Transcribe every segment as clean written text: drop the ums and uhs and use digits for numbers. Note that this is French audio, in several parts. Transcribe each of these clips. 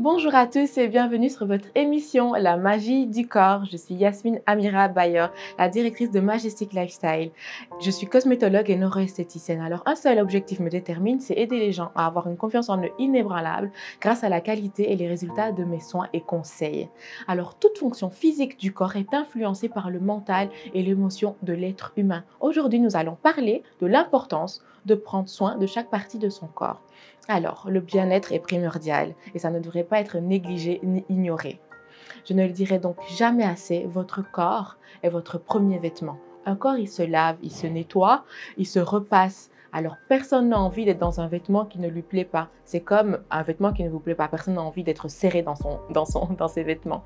Bonjour à tous et bienvenue sur votre émission La magie du corps. Je suis Yasmine Amira Bayer, la directrice de Majestic Lifestyle. Je suis cosmétologue et neuroesthéticienne. Alors un seul objectif me détermine, c'est aider les gens à avoir une confiance en eux inébranlable grâce à la qualité et les résultats de mes soins et conseils. Alors toute fonction physique du corps est influencée par le mental et l'émotion de l'être humain. Aujourd'hui, nous allons parler de l'importance de prendre soin de chaque partie de son corps. Alors, le bien-être est primordial et ça ne devrait pas être négligé ni ignoré. Je ne le dirai donc jamais assez, votre corps est votre premier vêtement. Un corps, il se lave, il se nettoie, il se repasse. Alors, personne n'a envie d'être dans un vêtement qui ne lui plaît pas. C'est comme un vêtement qui ne vous plaît pas. Personne n'a envie d'être serré dans ses vêtements.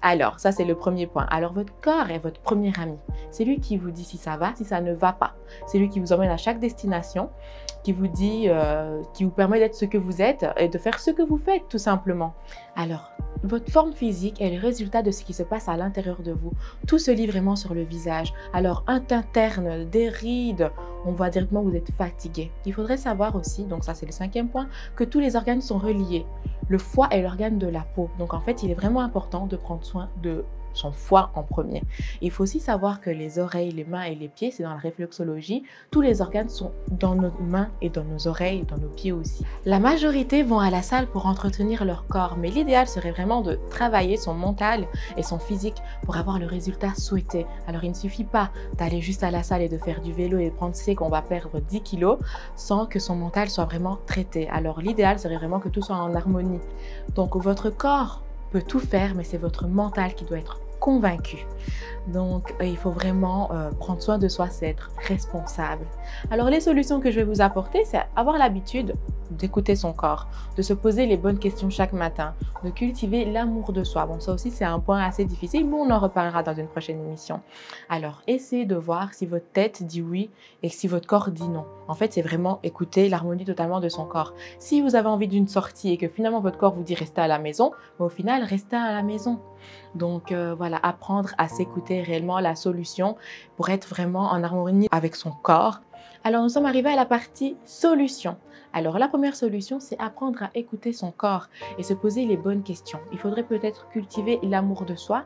Alors, ça, c'est le premier point. Alors, votre corps est votre premier ami. C'est lui qui vous dit si ça va, si ça ne va pas. C'est lui qui vous emmène à chaque destination, qui vous dit, qui vous permet d'être ce que vous êtes et de faire ce que vous faites, tout simplement. Alors, votre forme physique est le résultat de ce qui se passe à l'intérieur de vous. Tout se lit vraiment sur le visage. Alors, un teint terne, des rides, on voit directement que vous êtes fatigué. Il faudrait savoir aussi, donc ça c'est le cinquième point, que tous les organes sont reliés. Le foie est l'organe de la peau. Donc en fait, il est vraiment important de prendre soin de son foie en premier. Il faut aussi savoir que les oreilles, les mains et les pieds, c'est dans la réflexologie, tous les organes sont dans nos mains et dans nos oreilles, dans nos pieds aussi. La majorité vont à la salle pour entretenir leur corps, mais l'idéal serait vraiment de travailler son mental et son physique pour avoir le résultat souhaité. Alors il ne suffit pas d'aller juste à la salle et de faire du vélo et penser qu'on va perdre 10 kilos sans que son mental soit vraiment traité. Alors l'idéal serait vraiment que tout soit en harmonie. Donc votre corps peut tout faire, mais c'est votre mental qui doit être convaincu. Donc, il faut vraiment prendre soin de soi, c'est être responsable. Alors, les solutions que je vais vous apporter, c'est avoir l'habitude d'écouter son corps, de se poser les bonnes questions chaque matin, de cultiver l'amour de soi. Bon, ça aussi, c'est un point assez difficile, mais on en reparlera dans une prochaine émission. Alors, essayez de voir si votre tête dit oui et si votre corps dit non. En fait, c'est vraiment écouter l'harmonie totalement de son corps. Si vous avez envie d'une sortie et que finalement votre corps vous dit restez à la maison, mais au final, restez à la maison. Donc voilà, apprendre à s'écouter réellement la solution pour être vraiment en harmonie avec son corps. Alors nous sommes arrivés à la partie solution. Alors la première solution, c'est apprendre à écouter son corps et se poser les bonnes questions. Il faudrait peut-être cultiver l'amour de soi.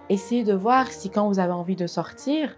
Essayez de voir si quand vous avez envie de sortir,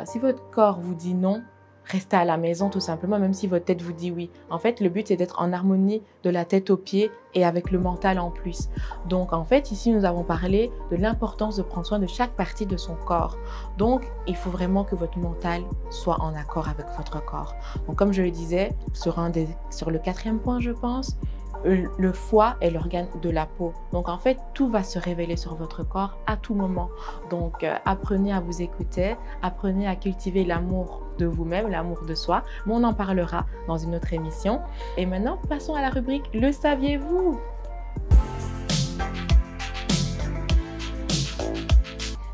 si votre corps vous dit non, restez à la maison tout simplement, même si votre tête vous dit oui. En fait, le but, c'est d'être en harmonie de la tête aux pieds et avec le mental en plus. Donc, en fait, ici, nous avons parlé de l'importance de prendre soin de chaque partie de son corps. Donc, il faut vraiment que votre mental soit en accord avec votre corps. Donc, comme je le disais, sur le quatrième point, je pense, le foie est l'organe de la peau. Donc, en fait, tout va se révéler sur votre corps à tout moment. Donc, apprenez à vous écouter, apprenez à cultiver l'amour de vous-même, l'amour de soi. Mais on en parlera dans une autre émission. Et maintenant, passons à la rubrique « Le saviez-vous »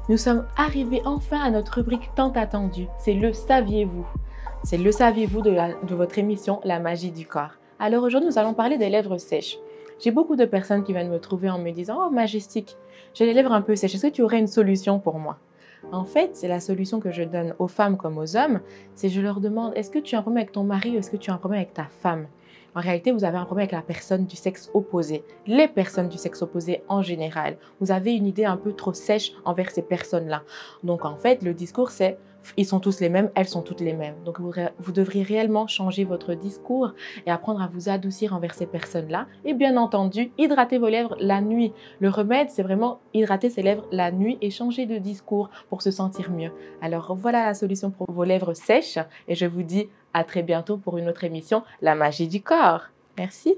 Nous sommes arrivés enfin à notre rubrique tant attendue. C'est le saviez-vous. C'est le saviez-vous de votre émission « La magie du corps ». Alors aujourd'hui, nous allons parler des lèvres sèches. J'ai beaucoup de personnes qui viennent me trouver en me disant « Oh, Majestic, j'ai les lèvres un peu sèches. Est-ce que tu aurais une solution pour moi ?» En fait, c'est la solution que je donne aux femmes comme aux hommes. C'est je leur demande « Est-ce que tu as un problème avec ton mari ou est-ce que tu as un problème avec ta femme ?» En réalité, vous avez un problème avec la personne du sexe opposé. Les personnes du sexe opposé en général. Vous avez une idée un peu trop sèche envers ces personnes-là. Donc en fait, le discours c'est ils sont tous les mêmes, elles sont toutes les mêmes. Donc vous devriez réellement changer votre discours et apprendre à vous adoucir envers ces personnes-là. Et bien entendu, hydrater vos lèvres la nuit. Le remède, c'est vraiment hydrater ses lèvres la nuit et changer de discours pour se sentir mieux. Alors voilà la solution pour vos lèvres sèches et je vous dis à très bientôt pour une autre émission, La magie du corps. Merci.